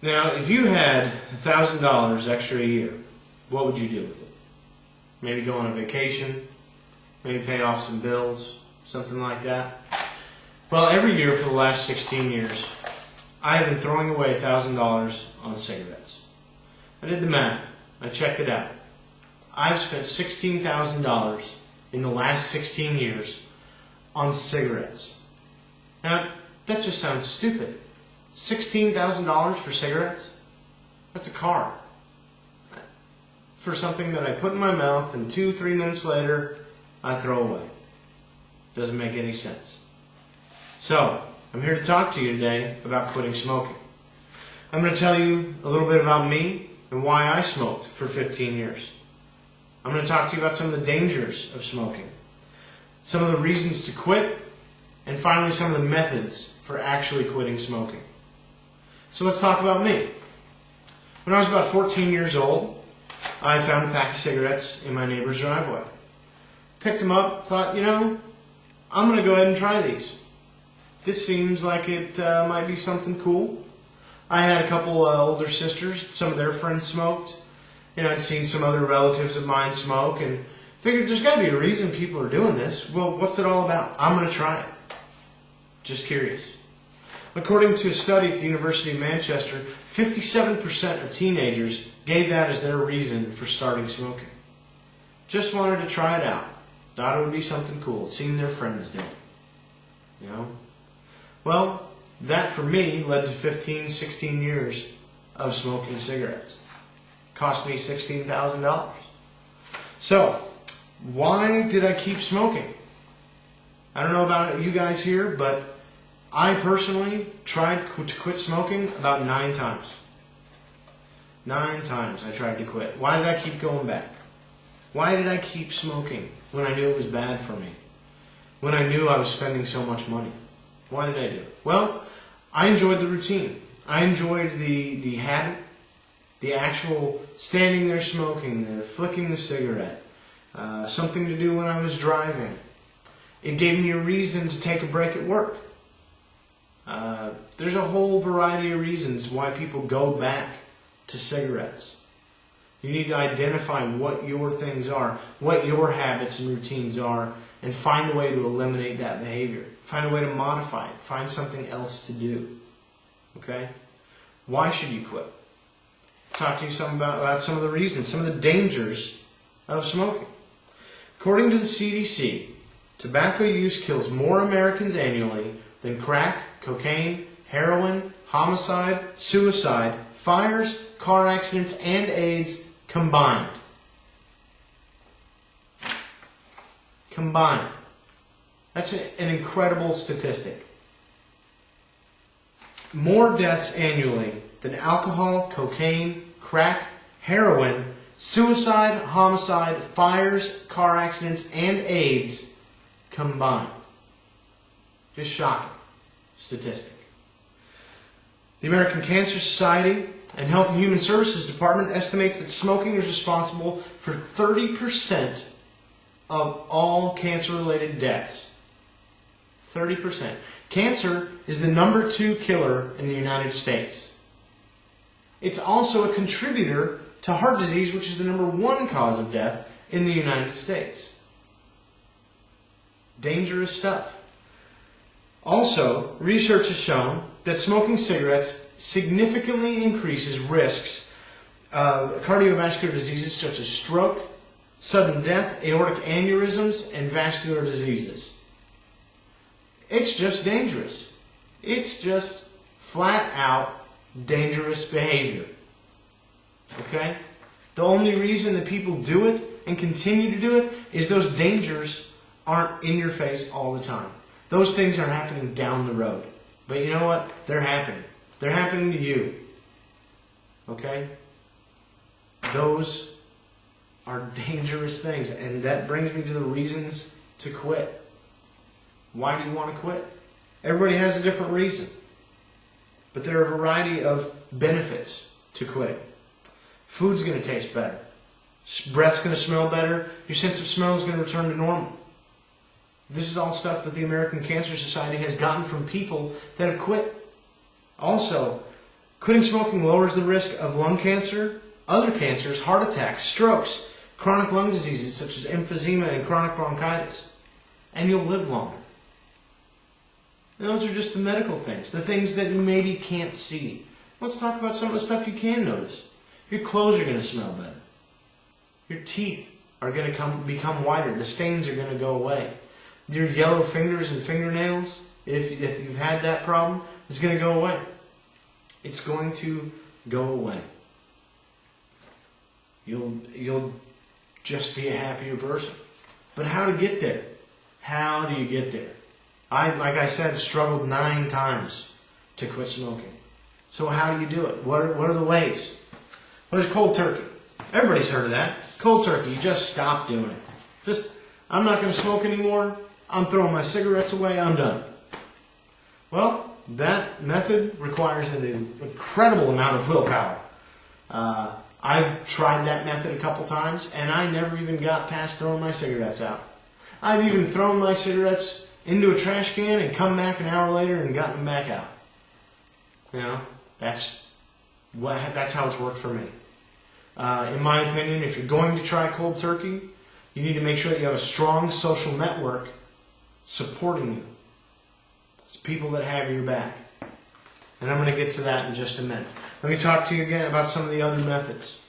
Now, if you had $1,000 extra a year, what would you do with it? Maybe go on a vacation, maybe pay off some bills, something like that. Well, every year for the last 16 years, I have been throwing away $1,000 on cigarettes. I did the math. I checked it out. I've spent $16,000 in the last 16 years on cigarettes. Now, that just sounds stupid. $16,000 for cigarettes? That's a car. For something that I put in my mouth and 2-3 minutes later, I throw away. Doesn't make any sense. So, I'm here to talk to you today about quitting smoking. I'm going to tell you a little bit about me and why I smoked for 15 years. I'm going to talk to you about some of the dangers of smoking, some of the reasons to quit, and finally some of the methods for actually quitting smoking. So let's talk about me. When I was about 14 years old, I found a pack of cigarettes in my neighbor's driveway. Picked them up, thought, I'm going to go ahead and try these. This seems like it might be something cool. I had a couple older sisters, some of their friends smoked. I'd seen some other relatives of mine smoke and figured there's got to be a reason people are doing this. Well, what's it all about? I'm going to try it. Just curious. According to a study at the University of Manchester, 57% of teenagers gave that as their reason for starting smoking. Just wanted to try it out. Thought it would be something cool, seeing their friends do it. Well, that for me led to 15, 16 years of smoking cigarettes. Cost me $16,000. So, why did I keep smoking? I don't know about you guys here, but I personally tried to quit smoking about 9 times. 9 times I tried to quit. Why did I keep going back? Why did I keep smoking when I knew it was bad for me? When I knew I was spending so much money? Why did I do it? Well, I enjoyed the routine. I enjoyed the habit, the actual standing there smoking, the flicking the cigarette, something to do when I was driving. It gave me a reason to take a break at work. There's a whole variety of reasons why people go back to cigarettes. You need to identify what your things are, what your habits and routines are, and find a way to eliminate that behavior. Find a way to modify it. Find something else to do. Okay? Why should you quit? Talk to you about some of the reasons, some of the dangers of smoking. According to the CDC, tobacco use kills more Americans annually than crack, cocaine, heroin, homicide, suicide, fires, car accidents, and AIDS combined. Combined. That's an incredible statistic. More deaths annually than alcohol, cocaine, crack, heroin, suicide, homicide, fires, car accidents, and AIDS combined. Just shocking statistic. The American Cancer Society and Health and Human Services Department estimates that smoking is responsible for 30% of all cancer-related deaths. 30%. Cancer is the number 2 killer in the United States. It's also a contributor to heart disease, which is the number 1 cause of death in the United States. Dangerous stuff. Also, research has shown that smoking cigarettes significantly increases risks of cardiovascular diseases such as stroke, sudden death, aortic aneurysms, and vascular diseases. It's just dangerous. It's just flat out dangerous behavior. Okay? The only reason that people do it and continue to do it is those dangers aren't in your face all the time. Those things are happening down the road. But you know what? They're happening. They're happening to you. Okay? Those are dangerous things. And that brings me to the reasons to quit. Why do you want to quit? Everybody has a different reason. But there are a variety of benefits to quitting. Food's going to taste better. Breath's going to smell better. Your sense of smell is going to return to normal. This is all stuff that the American Cancer Society has gotten from people that have quit. Also, Quitting smoking lowers the risk of lung cancer, other cancers, heart attacks, strokes, chronic lung diseases such as emphysema and chronic bronchitis. And you'll live longer. And those are just the medical things, the things that you maybe can't see. Let's talk about some of the stuff you can notice. Your clothes are going to smell better. Your teeth are going to become whiter. The stains are going to go away. Your yellow fingers and fingernails, if you've had that problem, it's going to go away. It's going to go away. You'll just be a happier person. But how to get there? How do you get there? Like I said, struggled 9 times to quit smoking. So how do you do it? What are the ways? Well, there's cold turkey. Everybody's heard of that. Cold turkey. You just stop doing it. I'm not going to smoke anymore. I'm throwing my cigarettes away. I'm done. Well, that method requires an incredible amount of willpower. I've tried that method a couple times, and I never even got past throwing my cigarettes out. I've even thrown my cigarettes into a trash can and come back an hour later and gotten them back out. You know, that's how it's worked for me. In my opinion, if you're going to try cold turkey, you need to make sure that you have a strong social network supporting you. It's people that have your back. And I'm going to get to that in just a minute. Let me talk to you again about some of the other methods.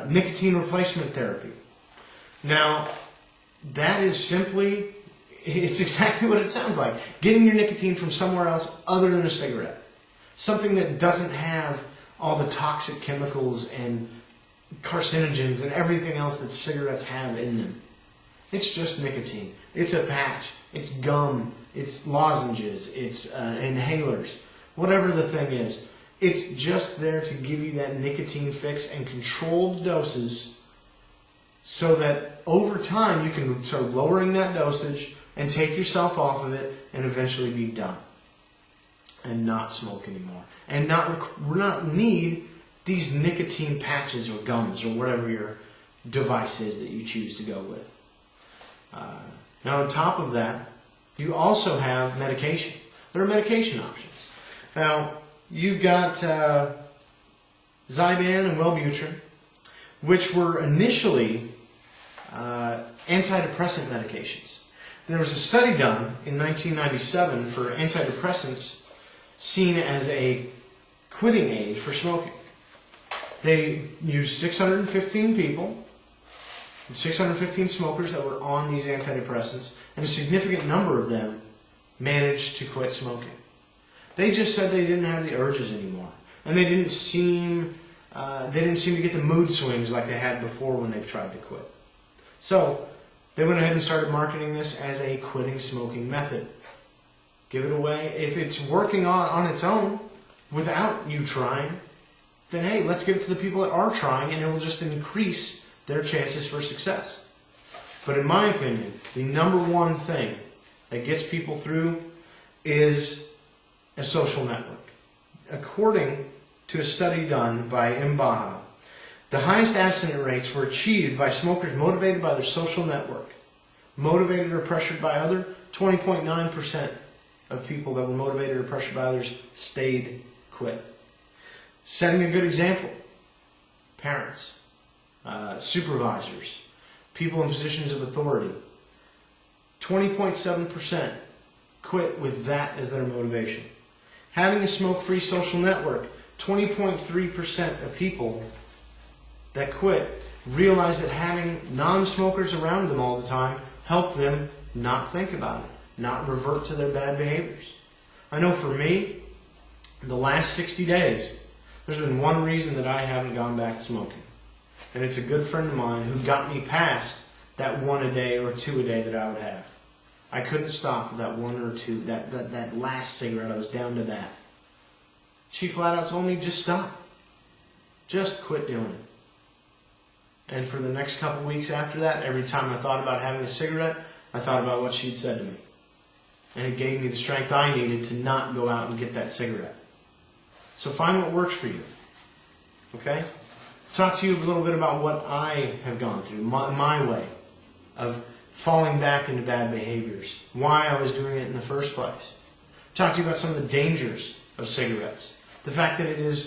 Nicotine replacement therapy. Now, that is simply, it's exactly what it sounds like. Getting your nicotine from somewhere else other than a cigarette. Something that doesn't have all the toxic chemicals and carcinogens and everything else that cigarettes have in them. It's just nicotine. It's a patch. It's gum. It's lozenges. It's inhalers. Whatever the thing is. It's just there to give you that nicotine fix and controlled doses so that over time you can start lowering that dosage and take yourself off of it and eventually be done. And not smoke anymore. And not need these nicotine patches or gums or whatever your device is that you choose to go with. Now on top of that, you also have medication. There are medication options. Now, you've got Zyban and Wellbutrin, which were initially antidepressant medications. There was a study done in 1997 for antidepressants seen as a quitting aid for smoking. They used 615 people, 615 smokers that were on these antidepressants, and a significant number of them managed to quit smoking. They just said they didn't have the urges anymore, and they didn't seem to get the mood swings like they had before when they've tried to quit. So they went ahead and started marketing this as a quitting smoking method. Give it away. If it's working on its own without you trying, then hey, let's give it to the people that are trying, and it will just increase their chances for success. But in my opinion, the number one thing that gets people through is a social network. According to a study done by Mbaha, the highest abstinence rates were achieved by smokers motivated by their social network. Motivated or pressured by others, 20.9% of people that were motivated or pressured by others quit. Setting a good example, parents, supervisors, people in positions of authority, 20.7% quit with that as their motivation. Having a smoke-free social network, 20.3% of people that quit realize that having non-smokers around them all the time helped them not think about it, not revert to their bad behaviors. I know for me, the last 60 days, there's been one reason that I haven't gone back to smoking. And it's a good friend of mine who got me past that 1 a day or 2 a day that I would have. I couldn't stop with that 1 or 2, that last cigarette. I was down to that. She flat out told me, just stop. Just quit doing it. And for the next couple weeks after that, every time I thought about having a cigarette, I thought about what she'd said to me. And it gave me the strength I needed to not go out and get that cigarette. So find what works for you. Okay? Talk to you a little bit about what I have gone through, my way of falling back into bad behaviors, why I was doing it in the first place. Talk to you about some of the dangers of cigarettes. The fact that it is